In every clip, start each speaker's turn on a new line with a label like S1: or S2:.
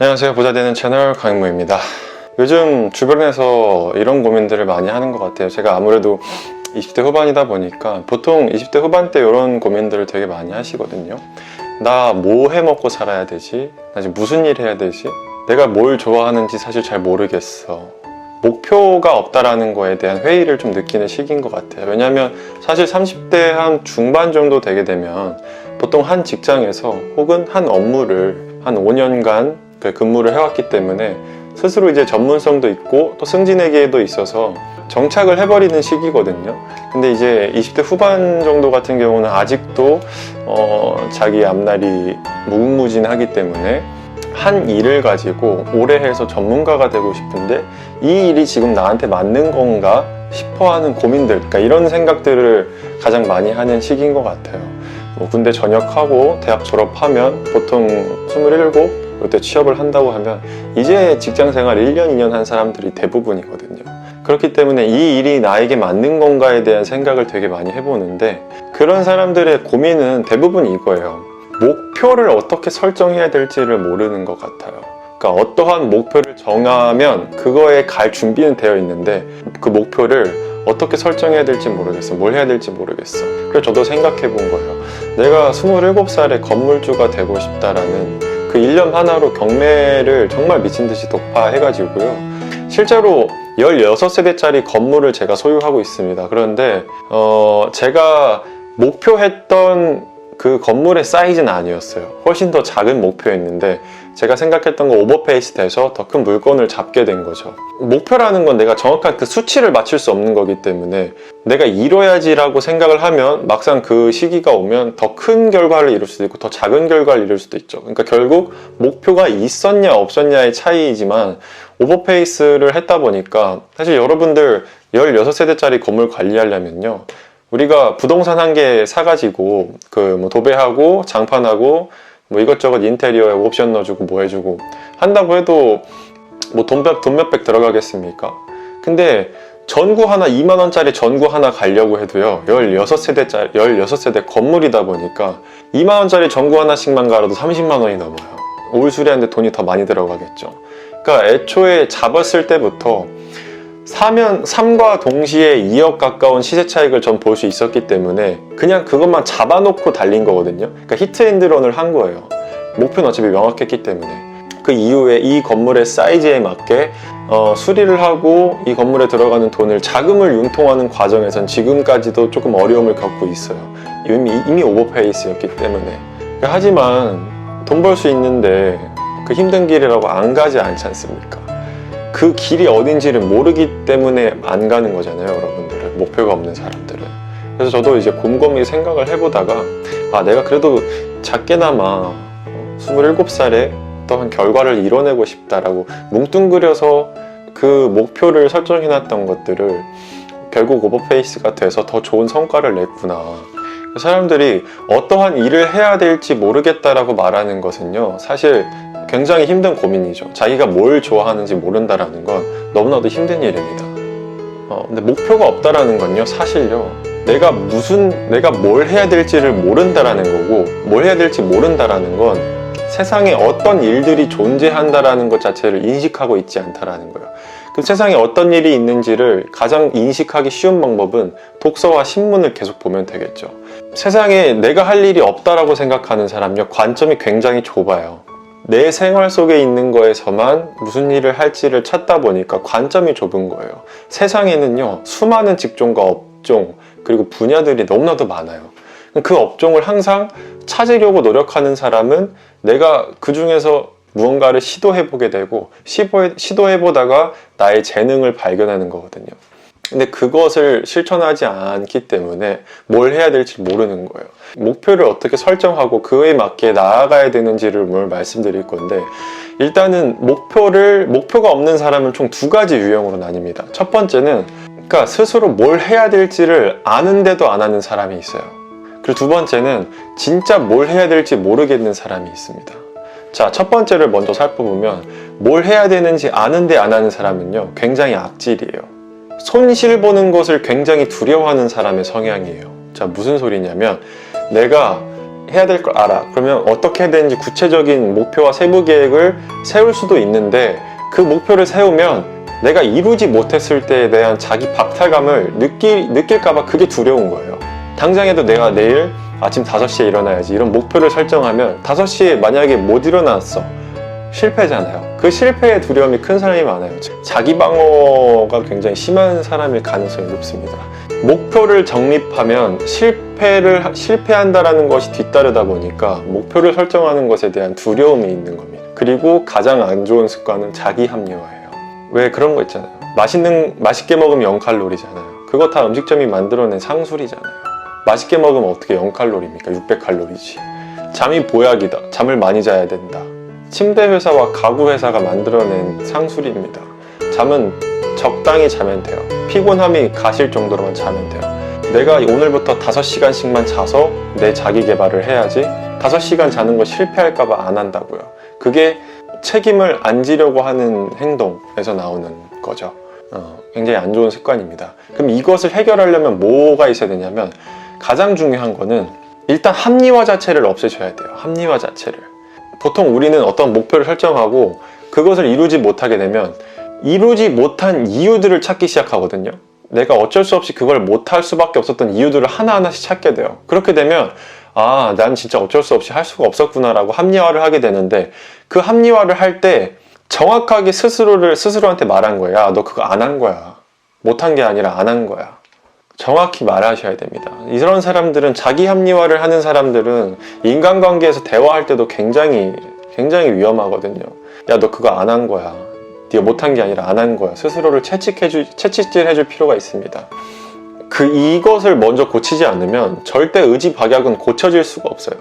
S1: 안녕하세요. 부자되는 채널 강인모입니다. 요즘 주변에서 이런 고민들을 많이 하는 것 같아요. 제가 아무래도 20대 후반이다 보니까 보통 20대 후반 때 이런 고민들을 되게 많이 하시거든요. 나 뭐 해먹고 살아야 되지? 나 지금 무슨 일 해야 되지? 내가 뭘 좋아하는지 사실 잘 모르겠어. 목표가 없다라는 거에 대한 회의를 좀 느끼는 시기인 것 같아요. 왜냐하면 사실 30대 한 중반 정도 되게 되면 보통 한 직장에서 혹은 한 업무를 한 5년간 근무를 해왔기 때문에 스스로 이제 전문성도 있고 또 승진회계에도 있어서 정착을 해버리는 시기거든요. 근데 이제 20대 후반 정도 같은 경우는 아직도 자기 앞날이 무궁무진하기 때문에 한 일을 가지고 오래 해서 전문가가 되고 싶은데 이 일이 지금 나한테 맞는 건가 싶어하는 고민들, 그러니까 이런 생각들을 가장 많이 하는 시기인 것 같아요. 군대 전역하고 대학 졸업하면 보통 27 그때 취업을 한다고 하면 이제 직장생활 1년, 2년 한 사람들이 대부분이거든요. 그렇기 때문에 이 일이 나에게 맞는 건가에 대한 생각을 되게 많이 해보는데, 그런 사람들의 고민은 대부분 이거예요. 목표를 어떻게 설정해야 될지를 모르는 것 같아요. 그러니까 어떠한 목표를 정하면 그거에 갈 준비는 되어 있는데 그 목표를 어떻게 설정해야 될지 모르겠어. 뭘 해야 될지 모르겠어. 그래서 저도 생각해 본 거예요. 내가 27살에 건물주가 되고 싶다라는 그 일념 하나로 경매를 정말 미친 듯이 독파해가지고요. 실제로 16세대짜리 건물을 제가 소유하고 있습니다. 그런데 제가 목표했던 그 건물의 사이즈는 아니었어요. 훨씬 더 작은 목표였는데 제가 생각했던 거 오버페이스 돼서 더 큰 물건을 잡게 된 거죠. 목표라는 건 내가 정확한 그 수치를 맞출 수 없는 거기 때문에 내가 이뤄야지라고 생각을 하면 막상 그 시기가 오면 더 큰 결과를 이룰 수도 있고 더 작은 결과를 이룰 수도 있죠. 그러니까 결국 목표가 있었냐 없었냐의 차이이지만 오버페이스를 했다 보니까 사실 여러분들 16세대짜리 건물 관리하려면요, 우리가 부동산 한 개 사가지고 도배하고 장판하고 이것저것 인테리어에 옵션 넣어주고 뭐 해주고 한다고 해도 돈 몇백 들어가겠습니까? 근데 전구 하나 2만원짜리 전구 하나 가려고 해도요 16세대 건물이다 보니까 2만원짜리 전구 하나씩만 갈아도 30만원이 넘어요. 올 수리하는데 돈이 더 많이 들어가겠죠. 그러니까 애초에 잡았을 때부터 사면 3과 동시에 2억 가까운 시세 차익을 전 볼 수 있었기 때문에 그냥 그것만 잡아놓고 달린 거거든요. 그러니까 히트앤드런을 한 거예요. 목표는 어차피 명확했기 때문에. 그 이후에 이 건물의 사이즈에 맞게 수리를 하고 이 건물에 들어가는 돈을 자금을 융통하는 과정에선 지금까지도 조금 어려움을 겪고 있어요. 이미 오버페이스였기 때문에. 하지만 돈 벌 수 있는데 그 힘든 길이라고 안 가지 않지 않습니까? 그 길이 어딘지를 모르기 때문에 안 가는 거잖아요, 여러분들은. 목표가 없는 사람들은. 그래서 저도 이제 곰곰이 생각을 해보다가 내가 그래도 작게나마 27살에 어떤 결과를 이뤄내고 싶다라고 뭉뚱그려서 그 목표를 설정해놨던 것들을 결국 오버페이스가 돼서 더 좋은 성과를 냈구나. 사람들이 어떠한 일을 해야 될지 모르겠다라고 말하는 것은요, 사실 굉장히 힘든 고민이죠. 자기가 뭘 좋아하는지 모른다라는 건 너무나도 힘든 일입니다. 근데 목표가 없다라는 건요, 사실요, 내가 뭘 해야 될지를 모른다라는 거고, 뭘 해야 될지 모른다라는 건 세상에 어떤 일들이 존재한다라는 것 자체를 인식하고 있지 않다라는 거예요. 그 세상에 어떤 일이 있는지를 가장 인식하기 쉬운 방법은 독서와 신문을 계속 보면 되겠죠. 세상에 내가 할 일이 없다라고 생각하는 사람요, 관점이 굉장히 좁아요. 내 생활 속에 있는 거에서만 무슨 일을 할지를 찾다 보니까 관점이 좁은 거예요. 세상에는요, 수많은 직종과 업종 그리고 분야들이 너무나도 많아요. 그 업종을 항상 찾으려고 노력하는 사람은 내가 그 중에서 무언가를 시도해보게 되고 시도해보다가 나의 재능을 발견하는 거거든요. 근데 그것을 실천하지 않기 때문에 뭘 해야 될지 모르는 거예요. 목표를 어떻게 설정하고 그에 맞게 나아가야 되는지를 오늘 말씀드릴 건데, 일단은 목표가 없는 사람은 총 2가지 유형으로 나뉩니다. 첫 번째는 그러니까 스스로 뭘 해야 될지를 아는데도 안 하는 사람이 있어요. 그리고 두 번째는 진짜 뭘 해야 될지 모르겠는 사람이 있습니다. 자, 첫 번째를 먼저 살펴보면 뭘 해야 되는지 아는데 안 하는 사람은요, 굉장히 악질이에요. 손실 보는 것을 굉장히 두려워하는 사람의 성향이에요. 자, 무슨 소리냐면 내가 해야 될 걸 알아. 그러면 어떻게 해야 되는지 구체적인 목표와 세부 계획을 세울 수도 있는데, 그 목표를 세우면 내가 이루지 못했을 때에 대한 자기 박탈감을 느낄까봐 그게 두려운 거예요. 당장에도 내가 내일 아침 5시에 일어나야지 이런 목표를 설정하면 5시에 만약에 못 일어났어. 실패잖아요. 그 실패의 두려움이 큰 사람이 많아요. 자기 방어가 굉장히 심한 사람일 가능성이 높습니다. 목표를 정립하면 실패한다라는 것이 뒤따르다 보니까 목표를 설정하는 것에 대한 두려움이 있는 겁니다. 그리고 가장 안 좋은 습관은 자기 합리화예요. 왜 그런 거 있잖아요. 맛있게 먹으면 0칼로리잖아요. 그거 다 음식점이 만들어낸 상술이잖아요. 맛있게 먹으면 어떻게 0칼로리입니까? 600칼로리지. 잠이 보약이다. 잠을 많이 자야 된다. 침대 회사와 가구 회사가 만들어낸 상술입니다. 잠은 적당히 자면 돼요. 피곤함이 가실 정도로만 자면 돼요. 내가 오늘부터 5시간씩만 자서 내 자기 개발을 해야지 5시간 자는 거 실패할까봐 안 한다고요. 그게 책임을 안 지려고 하는 행동에서 나오는 거죠. 굉장히 안 좋은 습관입니다. 그럼 이것을 해결하려면 뭐가 있어야 되냐면, 가장 중요한 거는 일단 합리화 자체를 없애셔야 돼요. 합리화 자체를. 보통 우리는 어떤 목표를 설정하고 그것을 이루지 못하게 되면 이루지 못한 이유들을 찾기 시작하거든요. 내가 어쩔 수 없이 그걸 못할 수밖에 없었던 이유들을 하나하나씩 찾게 돼요. 그렇게 되면 난 진짜 어쩔 수 없이 할 수가 없었구나 라고 합리화를 하게 되는데, 그 합리화를 할 때 정확하게 스스로한테 말한 거야. 너 그거 안 한 거야. 못한 게 아니라 안 한 거야. 정확히 말하셔야 됩니다. 이런 사람들은, 자기 합리화를 하는 사람들은 인간관계에서 대화할 때도 굉장히 위험하거든요. 야, 너 그거 안 한 거야. 네가 못한 게 아니라 안 한 거야. 스스로를 채찍질해줄 필요가 있습니다. 이것을 먼저 고치지 않으면 절대 의지박약은 고쳐질 수가 없어요.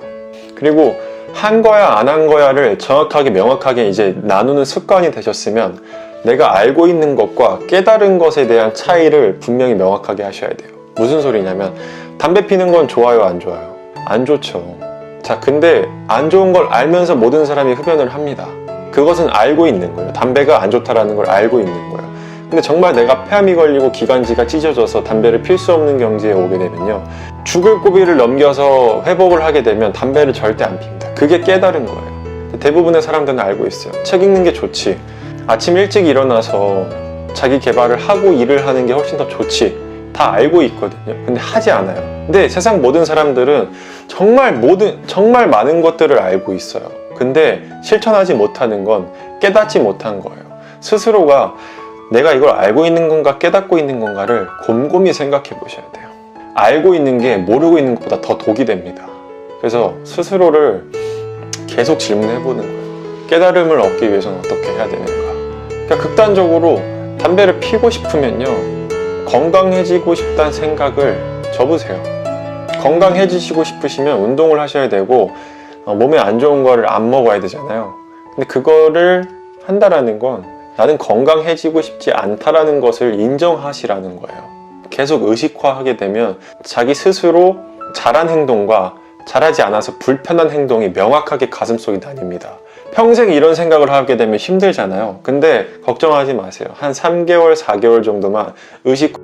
S1: 그리고 한 거야 안 한 거야를 정확하게 명확하게 이제 나누는 습관이 되셨으면, 내가 알고 있는 것과 깨달은 것에 대한 차이를 분명히 명확하게 하셔야 돼요. 무슨 소리냐면, 담배 피는 건 좋아요, 안 좋아요? 안 좋죠. 자, 근데 안 좋은 걸 알면서 모든 사람이 흡연을 합니다. 그것은 알고 있는 거예요. 담배가 안 좋다라는 걸 알고 있는 거예요. 근데 정말 내가 폐암이 걸리고 기관지가 찢어져서 담배를 필 수 없는 경지에 오게 되면요, 죽을 고비를 넘겨서 회복을 하게 되면 담배를 절대 안 핍니다. 그게 깨달은 거예요. 대부분의 사람들은 알고 있어요. 책 읽는 게 좋지, 아침 일찍 일어나서 자기 개발을 하고 일을 하는 게 훨씬 더 좋지, 다 알고 있거든요. 근데 하지 않아요. 근데 세상 모든 사람들은 정말 많은 것들을 알고 있어요. 근데 실천하지 못하는 건 깨닫지 못한 거예요. 스스로가 내가 이걸 알고 있는 건가 깨닫고 있는 건가를 곰곰이 생각해 보셔야 돼요. 알고 있는 게 모르고 있는 것보다 더 독이 됩니다. 그래서 스스로를 계속 질문해 보는 거예요. 깨달음을 얻기 위해서는 어떻게 해야 되는가. 그러니까 극단적으로 담배를 피고 싶으면요, 건강해지고 싶다는 생각을 접으세요. 건강해지시고 싶으시면 운동을 하셔야 되고, 몸에 안 좋은 거를 안 먹어야 되잖아요. 근데 그거를 한다라는 건 나는 건강해지고 싶지 않다라는 것을 인정하시라는 거예요. 계속 의식화하게 되면 자기 스스로 잘한 행동과 잘하지 않아서 불편한 행동이 명확하게 가슴속에 나뉩니다. 평생 이런 생각을 하게 되면 힘들잖아요. 근데 걱정하지 마세요. 한 3개월, 4개월 정도만 의식